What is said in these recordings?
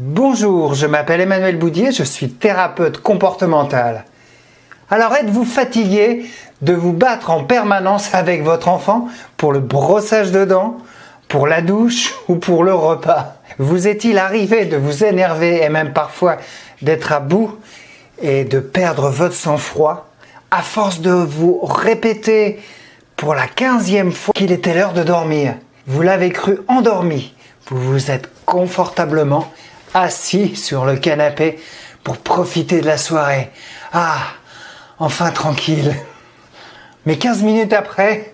Bonjour, je m'appelle Emmanuel Boudier, je suis thérapeute comportemental. Alors êtes-vous fatigué de vous battre en permanence avec votre enfant pour le brossage de dents, pour la douche ou pour le repas? Vous est-il arrivé de vous énerver et même parfois d'être à bout et de perdre votre sang-froid à force de vous répéter pour la 15e fois qu'il était l'heure de dormir? Vous l'avez cru endormi, vous vous êtes confortablement assis sur le canapé pour profiter de la soirée. Ah, enfin tranquille. Mais 15 minutes après,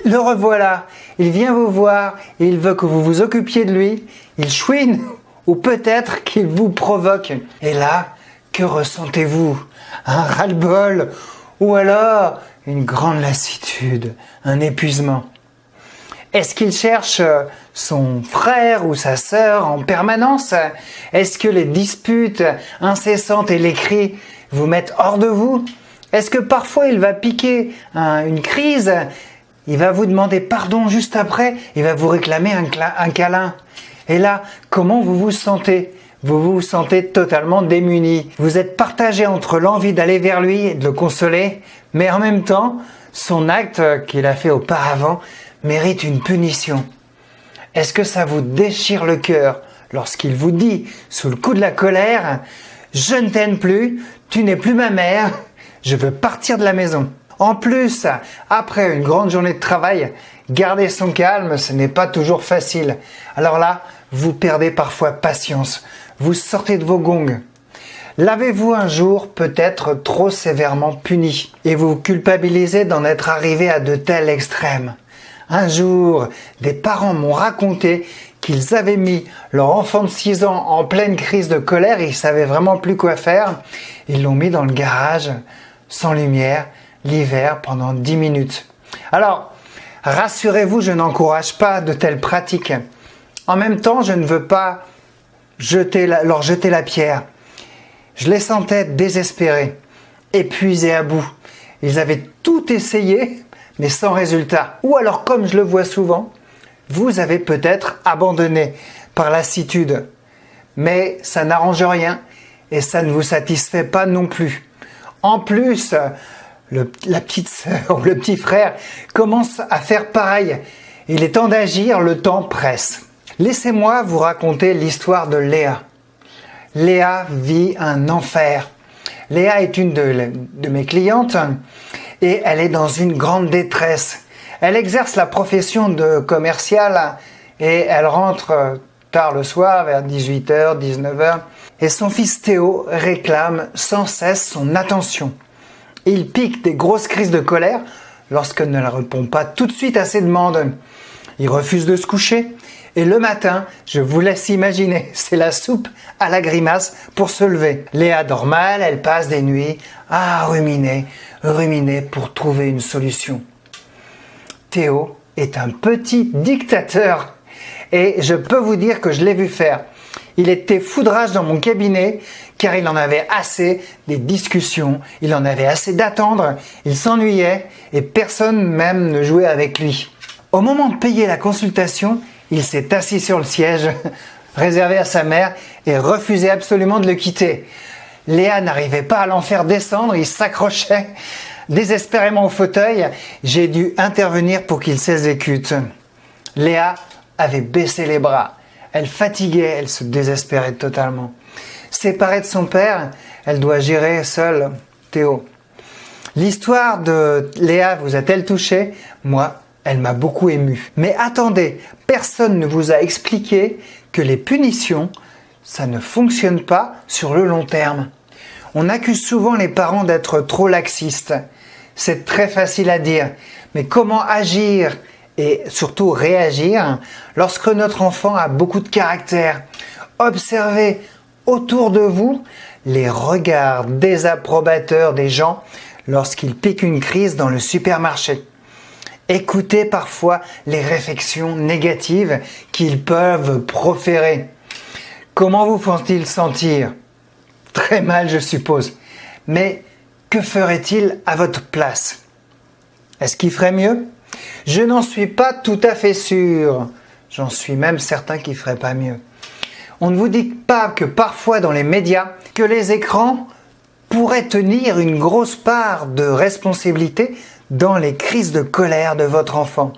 le revoilà. Il vient vous voir, il veut que vous vous occupiez de lui, il chouine ou peut-être qu'il vous provoque. Et là, que ressentez-vous? Un ras-le-bol ou alors une grande lassitude, un épuisement? Est-ce qu'il cherche son frère ou sa sœur en permanence? Est-ce que les disputes incessantes et les cris vous mettent hors de vous? Est-ce que parfois il va piquer une crise? Il va vous demander pardon juste après? Il va vous réclamer un câlin? Et là, comment vous vous sentez? Vous vous sentez totalement démuni. Vous êtes partagé entre l'envie d'aller vers lui et de le consoler, mais en même temps, son acte qu'il a fait auparavant mérite une punition. Est-ce que ça vous déchire le cœur lorsqu'il vous dit, sous le coup de la colère, « Je ne t'aime plus, tu n'es plus ma mère, je veux partir de la maison ». En plus, après une grande journée de travail, garder son calme, ce n'est pas toujours facile. Alors là, vous perdez parfois patience, vous sortez de vos gongs. L'avez-vous un jour peut-être trop sévèrement puni et vous vous culpabilisez d'en être arrivé à de tels extrêmes? Un jour, des parents m'ont raconté qu'ils avaient mis leur enfant de 6 ans en pleine crise de colère, ils ne savaient vraiment plus quoi faire. Ils l'ont mis dans le garage, sans lumière, l'hiver, pendant 10 minutes. Alors, rassurez-vous, je n'encourage pas de telles pratiques. En même temps, je ne veux pas leur jeter la pierre. Je les sentais désespérés, épuisés à bout. Ils avaient tout essayé, mais sans résultat. Ou alors, comme je le vois souvent, vous avez peut-être abandonné par lassitude. Mais ça n'arrange rien et ça ne vous satisfait pas non plus. En plus, la petite sœur ou le petit frère commence à faire pareil. Il est temps d'agir, le temps presse. Laissez-moi vous raconter l'histoire de Léa. Léa vit un enfer. Léa est une de mes clientes et elle est dans une grande détresse. Elle exerce la profession de commerciale et elle rentre tard le soir, vers 18h, 19h. Et son fils Théo réclame sans cesse son attention. Il pique des grosses crises de colère lorsqu'elle ne répond pas tout de suite à ses demandes. Il refuse de se coucher. Et le matin, je vous laisse imaginer, c'est la soupe à la grimace pour se lever. Léa dort mal, elle passe des nuits à ruminer pour trouver une solution. Théo est un petit dictateur et je peux vous dire que je l'ai vu faire. Il était foudrage dans mon cabinet car il en avait assez des discussions, il en avait assez d'attendre, il s'ennuyait et personne même ne jouait avec lui. Au moment de payer la consultation, il s'est assis sur le siège réservé à sa mère et refusait absolument de le quitter. Léa n'arrivait pas à l'en faire descendre, il s'accrochait désespérément au fauteuil. J'ai dû intervenir pour qu'il s'exécute. Léa avait baissé les bras. Elle fatiguait, elle se désespérait totalement. Séparée de son père, elle doit gérer seule Théo. L'histoire de Léa vous a-t-elle touché? Moi, elle m'a beaucoup ému. Mais attendez, personne ne vous a expliqué que les punitions, ça ne fonctionne pas sur le long terme. On accuse souvent les parents d'être trop laxistes. C'est très facile à dire, mais comment agir et surtout réagir lorsque notre enfant a beaucoup de caractère? Observez autour de vous les regards désapprobateurs des gens lorsqu'ils piquent une crise dans le supermarché. Écoutez parfois les réflexions négatives qu'ils peuvent proférer. Comment vous font-ils sentir? Très mal, je suppose. Mais que ferait-il à votre place? Est-ce qu'il ferait mieux? Je n'en suis pas tout à fait sûr. J'en suis même certain qu'il ne ferait pas mieux. On ne vous dit pas que parfois dans les médias, que les écrans pourraient tenir une grosse part de responsabilité dans les crises de colère de votre enfant.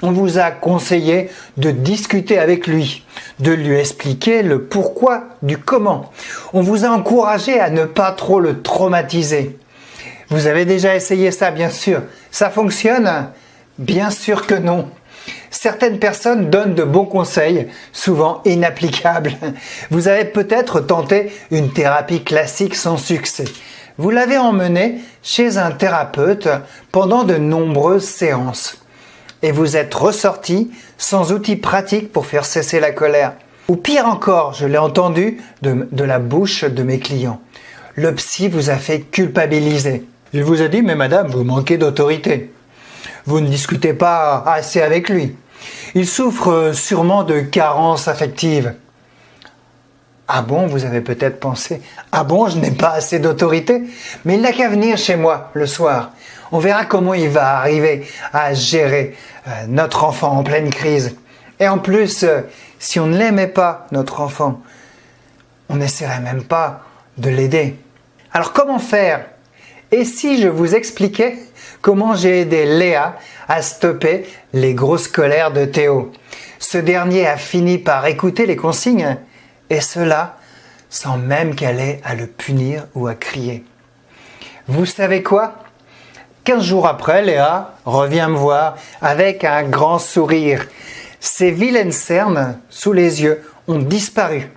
On vous a conseillé de discuter avec lui, de lui expliquer le pourquoi du comment. On vous a encouragé à ne pas trop le traumatiser. Vous avez déjà essayé ça, bien sûr. Ça fonctionne? Bien sûr que non. Certaines personnes donnent de bons conseils, souvent inapplicables. Vous avez peut-être tenté une thérapie classique sans succès. Vous l'avez emmené chez un thérapeute pendant de nombreuses séances. Et vous êtes ressorti sans outils pratiques pour faire cesser la colère. Ou pire encore, je l'ai entendu de la bouche de mes clients. Le psy vous a fait culpabiliser. Il vous a dit « Mais madame, vous manquez d'autorité. Vous ne discutez pas assez avec lui. Il souffre sûrement de carence affective. » Ah bon, vous avez peut-être pensé « Ah bon, je n'ai pas assez d'autorité, mais il n'a qu'à venir chez moi le soir. On verra comment il va arriver à gérer notre enfant en pleine crise. Et en plus, si on ne l'aimait pas, notre enfant, on n'essaierait même pas de l'aider. » Alors comment faire? Et si je vous expliquais comment j'ai aidé Léa à stopper les grosses colères de Théo? Ce dernier a fini par écouter les consignes, et cela sans même qu'elle ait à le punir ou à crier. Vous savez quoi? 15 jours après, Léa revient me voir avec un grand sourire. Ses vilaines cernes sous les yeux ont disparu.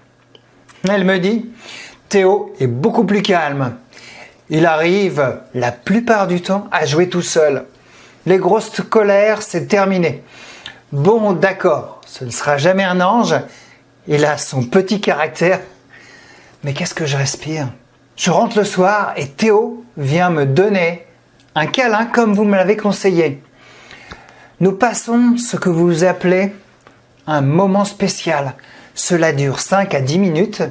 Elle me dit « Théo est beaucoup plus calme. Il arrive la plupart du temps à jouer tout seul. Les grosses colères, c'est terminé. Bon, d'accord, ce ne sera jamais un ange. Il a son petit caractère. Mais qu'est-ce que je respire? Je rentre le soir et Théo vient me donner un câlin comme vous me l'avez conseillé. Nous passons ce que vous appelez un moment spécial. Cela dure 5 à 10 minutes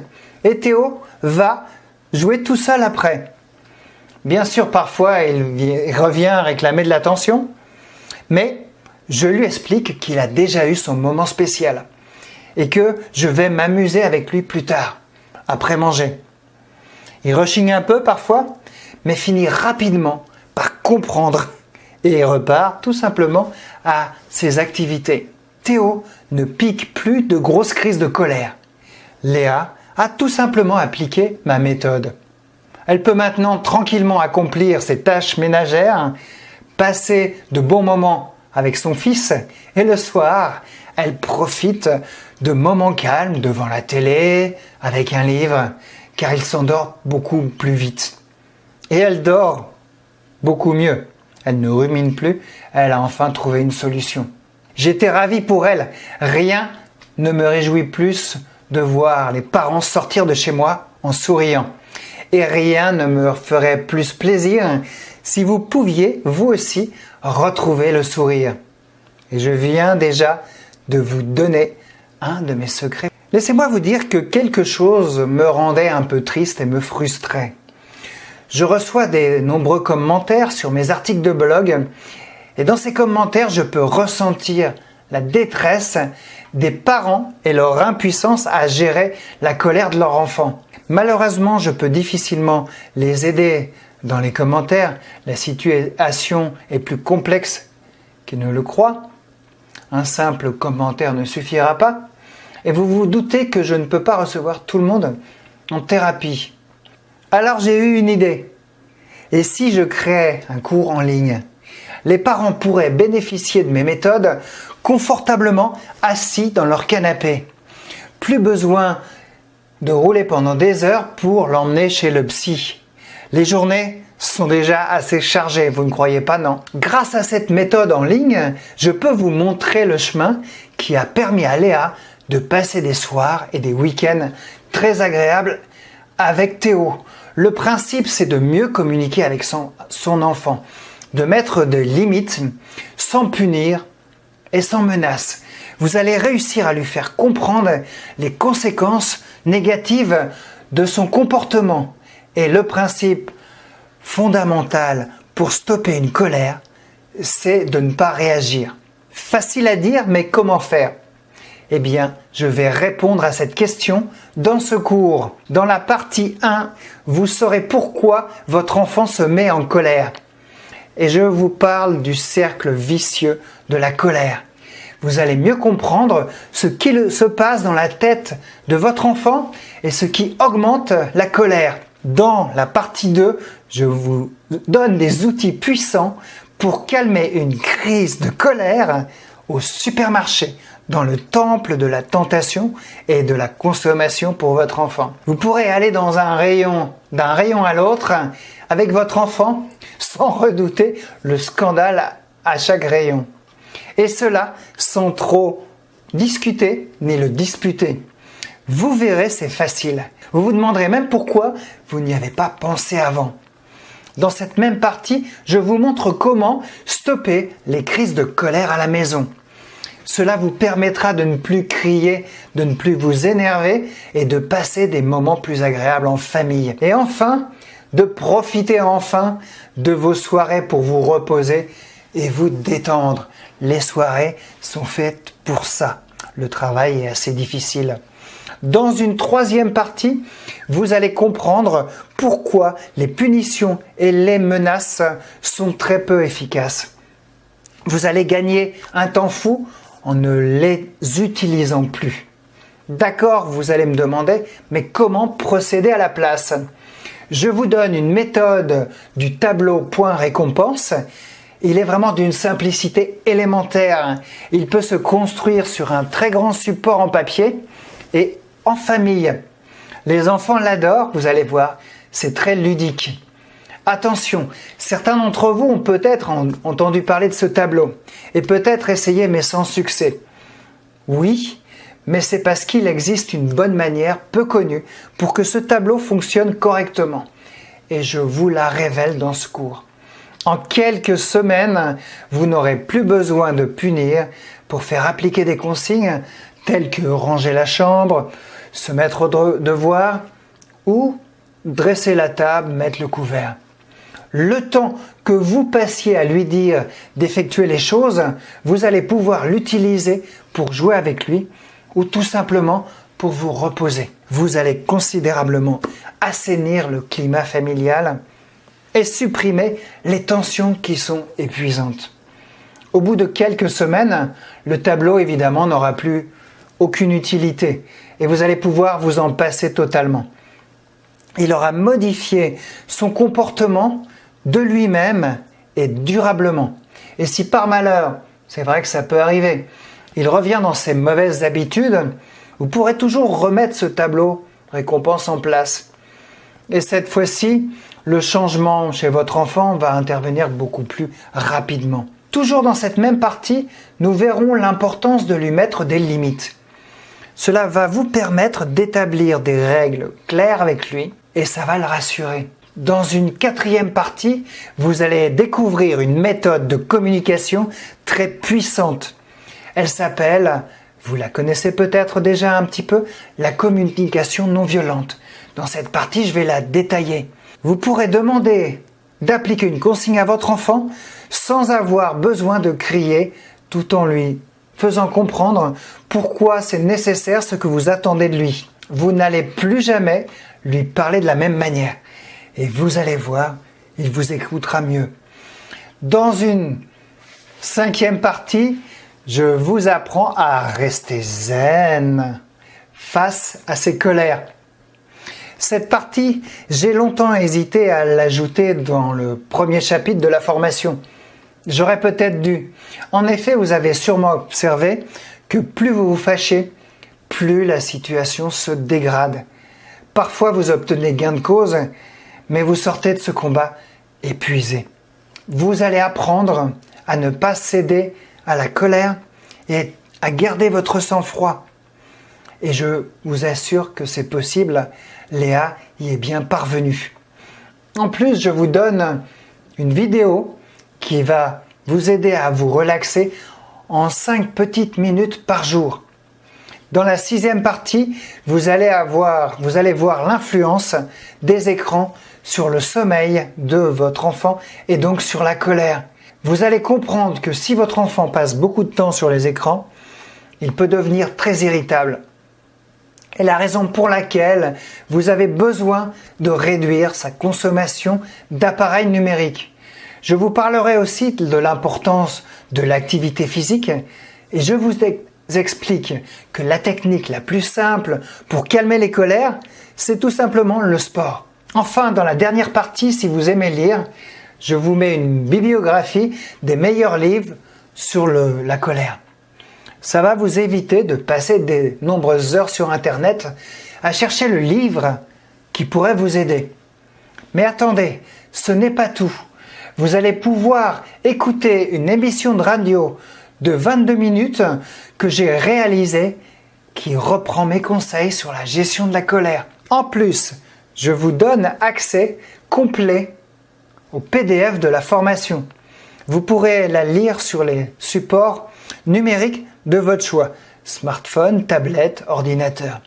et Théo va jouer tout seul après. Bien sûr, parfois, il revient réclamer de l'attention, mais je lui explique qu'il a déjà eu son moment spécial et que je vais m'amuser avec lui plus tard, après manger. Il rechigne un peu parfois, mais finit rapidement par comprendre et repart tout simplement à ses activités. Théo ne pique plus de grosses crises de colère. Léa a tout simplement appliqué ma méthode. Elle peut maintenant tranquillement accomplir ses tâches ménagères, passer de bons moments avec son fils et le soir, elle profite de moments calmes devant la télé, avec un livre, car il s'endort beaucoup plus vite. Et elle dort beaucoup mieux. Elle ne rumine plus, elle a enfin trouvé une solution. J'étais ravi pour elle. Rien ne me réjouit plus de voir les parents sortir de chez moi en souriant. Et rien ne me ferait plus plaisir si vous pouviez, vous aussi, retrouver le sourire. Et je viens déjà de vous donner un de mes secrets. Laissez-moi vous dire que quelque chose me rendait un peu triste et me frustrait. Je reçois de nombreux commentaires sur mes articles de blog et dans ces commentaires, je peux ressentir la détresse des parents et leur impuissance à gérer la colère de leur enfant. Malheureusement, je peux difficilement les aider dans les commentaires. La situation est plus complexe qu'ils ne le croient. Un simple commentaire ne suffira pas. Et vous vous doutez que je ne peux pas recevoir tout le monde en thérapie. Alors j'ai eu une idée. Et si je créais un cours en ligne? Les parents pourraient bénéficier de mes méthodes confortablement assis dans leur canapé. Plus besoin de rouler pendant des heures pour l'emmener chez le psy. Les journées sont déjà assez chargées, vous ne croyez pas, non? Grâce à cette méthode en ligne, je peux vous montrer le chemin qui a permis à Léa de passer des soirs et des week-ends très agréables avec Théo. Le principe, c'est de mieux communiquer avec son enfant, de mettre des limites sans punir et sans menace. Vous allez réussir à lui faire comprendre les conséquences négatives de son comportement. Et le principe fondamental pour stopper une colère, c'est de ne pas réagir. Facile à dire, mais comment faire? Eh bien, je vais répondre à cette question dans ce cours. Dans la partie 1, vous saurez pourquoi votre enfant se met en colère. Et je vous parle du cercle vicieux de la colère. Vous allez mieux comprendre ce qui se passe dans la tête de votre enfant et ce qui augmente la colère. Dans la partie 2, je vous donne des outils puissants pour calmer une crise de colère au supermarché, dans le temple de la tentation et de la consommation pour votre enfant. Vous pourrez aller dans un rayon, d'un rayon à l'autre, avec votre enfant, sans redouter le scandale à chaque rayon. Et cela sans trop discuter ni le disputer. Vous verrez, c'est facile. Vous vous demanderez même pourquoi vous n'y avez pas pensé avant. Dans cette même partie, je vous montre comment stopper les crises de colère à la maison. Cela vous permettra de ne plus crier, de ne plus vous énerver et de passer des moments plus agréables en famille. Et enfin, de profiter enfin de vos soirées pour vous reposer et vous détendre. Les soirées sont faites pour ça. Le travail est assez difficile. Dans une troisième partie, vous allez comprendre pourquoi les punitions et les menaces sont très peu efficaces. Vous allez gagner un temps fou en ne les utilisant plus. D'accord, vous allez me demander, mais comment procéder à la place ? Je vous donne une méthode du tableau point récompense. Il est vraiment d'une simplicité élémentaire. Il peut se construire sur un très grand support en papier et en famille. Les enfants l'adorent, vous allez voir, c'est très ludique. Attention, certains d'entre vous ont peut-être entendu parler de ce tableau et peut-être essayé mais sans succès. Oui, mais c'est parce qu'il existe une bonne manière peu connue pour que ce tableau fonctionne correctement. Et je vous la révèle dans ce cours. En quelques semaines, vous n'aurez plus besoin de punir pour faire appliquer des consignes telles que ranger la chambre, se mettre au devoir ou dresser la table, mettre le couvert. Le temps que vous passiez à lui dire d'effectuer les choses, vous allez pouvoir l'utiliser pour jouer avec lui ou tout simplement pour vous reposer. Vous allez considérablement assainir le climat familial et supprimer les tensions qui sont épuisantes. Au bout de quelques semaines, le tableau évidemment n'aura plus aucune utilité et vous allez pouvoir vous en passer totalement. Il aura modifié son comportement de lui-même et durablement. Et si par malheur, c'est vrai que ça peut arriver, il revient dans ses mauvaises habitudes, vous pourrez toujours remettre ce tableau récompense en place. Et cette fois-ci, le changement chez votre enfant va intervenir beaucoup plus rapidement. Toujours dans cette même partie, nous verrons l'importance de lui mettre des limites. Cela va vous permettre d'établir des règles claires avec lui et ça va le rassurer. Dans une quatrième partie, vous allez découvrir une méthode de communication très puissante. Elle s'appelle, vous la connaissez peut-être déjà un petit peu, la communication non violente. Dans cette partie, je vais la détailler. Vous pourrez demander d'appliquer une consigne à votre enfant sans avoir besoin de crier tout en lui faisant comprendre pourquoi c'est nécessaire ce que vous attendez de lui. Vous n'allez plus jamais lui parler de la même manière. Et vous allez voir, il vous écoutera mieux. Dans une cinquième partie, je vous apprends à rester zen face à ses colères. Cette partie, j'ai longtemps hésité à l'ajouter dans le premier chapitre de la formation. J'aurais peut-être dû. En effet, vous avez sûrement observé que plus vous vous fâchez, plus la situation se dégrade. Parfois, vous obtenez gain de cause, mais vous sortez de ce combat épuisé. Vous allez apprendre à ne pas céder à la colère et à garder votre sang-froid. Et je vous assure que c'est possible, Léa y est bien parvenue. En plus, je vous donne une vidéo qui va vous aider à vous relaxer en 5 petites minutes par jour. Dans la 6e partie, vous allez voir l'influence des écrans sur le sommeil de votre enfant et donc sur la colère. Vous allez comprendre que si votre enfant passe beaucoup de temps sur les écrans, il peut devenir très irritable. Et la raison pour laquelle vous avez besoin de réduire sa consommation d'appareils numériques. Je vous parlerai aussi de l'importance de l'activité physique et je vous explique que la technique la plus simple pour calmer les colères, c'est tout simplement le sport. Enfin, dans la dernière partie, si vous aimez lire, je vous mets une bibliographie des meilleurs livres sur la colère. Ça va vous éviter de passer de nombreuses heures sur Internet à chercher le livre qui pourrait vous aider. Mais attendez, ce n'est pas tout. Vous allez pouvoir écouter une émission de radio de 22 minutes que j'ai réalisée qui reprend mes conseils sur la gestion de la colère. En plus, je vous donne accès complet au PDF de la formation. Vous pourrez la lire sur les supports numériques de votre choix, smartphone, tablette, ordinateur,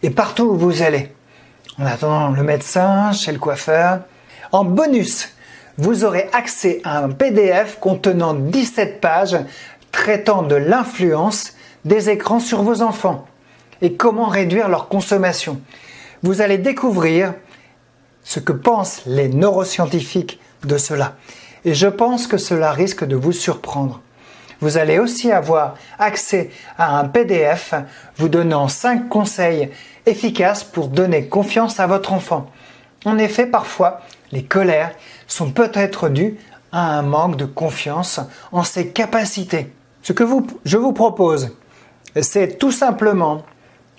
et partout où vous allez. En attendant le médecin, chez le coiffeur. En bonus, vous aurez accès à un PDF contenant 17 pages traitant de l'influence des écrans sur vos enfants et comment réduire leur consommation. Vous allez découvrir ce que pensent les neuroscientifiques de cela. Et je pense que cela risque de vous surprendre. Vous allez aussi avoir accès à un PDF vous donnant 5 conseils efficaces pour donner confiance à votre enfant. En effet, parfois, les colères sont peut-être dues à un manque de confiance en ses capacités. Ce que je vous propose, c'est tout simplement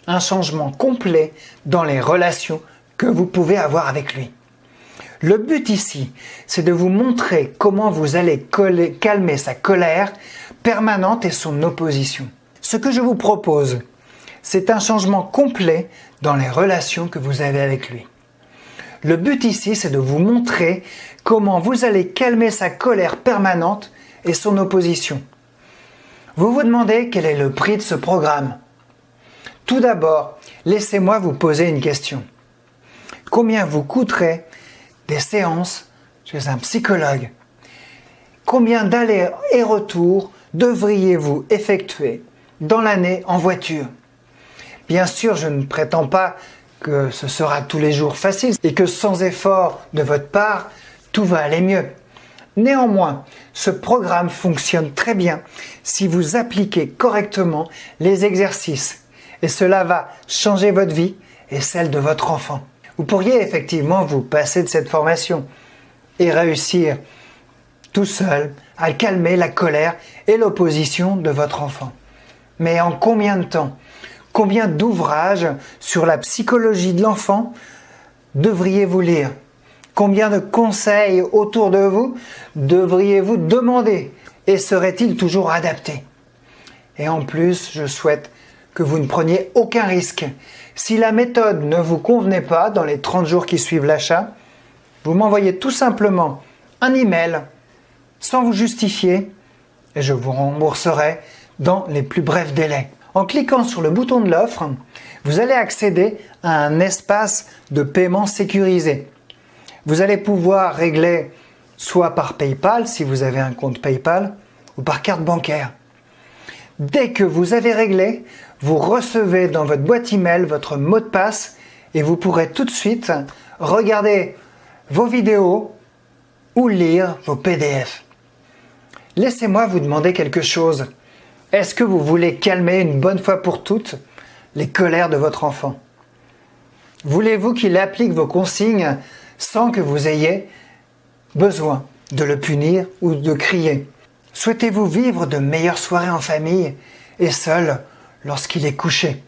un changement complet dans les relations que vous pouvez avoir avec lui. Le but ici, c'est de vous montrer comment vous allez calmer sa colère permanente et son opposition. Ce que je vous propose, c'est un changement complet dans les relations que vous avez avec lui. Le but ici, c'est de vous montrer comment vous allez calmer sa colère permanente et son opposition. Vous vous demandez quel est le prix de ce programme. Tout d'abord, laissez-moi vous poser une question. Combien vous coûterait des séances chez un psychologue? Combien d'allers et retours devriez-vous effectuer dans l'année en voiture? Bien sûr, je ne prétends pas que ce sera tous les jours facile et que sans effort de votre part, tout va aller mieux. Néanmoins, ce programme fonctionne très bien si vous appliquez correctement les exercices et cela va changer votre vie et celle de votre enfant. Vous pourriez effectivement vous passer de cette formation et réussir tout seul à calmer la colère et l'opposition de votre enfant. Mais en combien de temps? Combien d'ouvrages sur la psychologie de l'enfant devriez-vous lire? Combien de conseils autour de vous devriez-vous demander? Et seraient-ils toujours adaptés? Et en plus, je souhaite que vous ne preniez aucun risque. Si la méthode ne vous convenait pas dans les 30 jours qui suivent l'achat, vous m'envoyez tout simplement un email sans vous justifier et je vous rembourserai dans les plus brefs délais. En cliquant sur le bouton de l'offre, vous allez accéder à un espace de paiement sécurisé. Vous allez pouvoir régler soit par PayPal si vous avez un compte PayPal ou par carte bancaire. Dès que vous avez réglé, vous recevez dans votre boîte email votre mot de passe et vous pourrez tout de suite regarder vos vidéos ou lire vos PDF. Laissez-moi vous demander quelque chose. Est-ce que vous voulez calmer une bonne fois pour toutes les colères de votre enfant? Voulez-vous qu'il applique vos consignes sans que vous ayez besoin de le punir ou de crier? Souhaitez-vous vivre de meilleures soirées en famille et seul lorsqu'il est couché?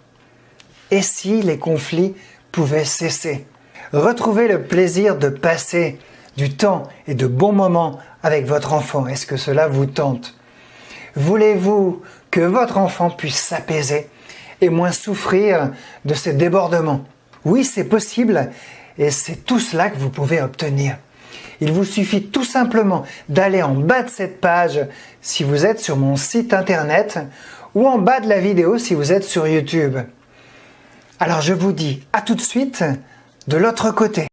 Et si les conflits pouvaient cesser? Retrouvez le plaisir de passer du temps et de bons moments avec votre enfant. Est-ce que cela vous tente? Voulez-vous que votre enfant puisse s'apaiser et moins souffrir de ces débordements? Oui, c'est possible et c'est tout cela que vous pouvez obtenir. Il vous suffit tout simplement d'aller en bas de cette page si vous êtes sur mon site internet ou en bas de la vidéo si vous êtes sur YouTube. Alors je vous dis à tout de suite de l'autre côté.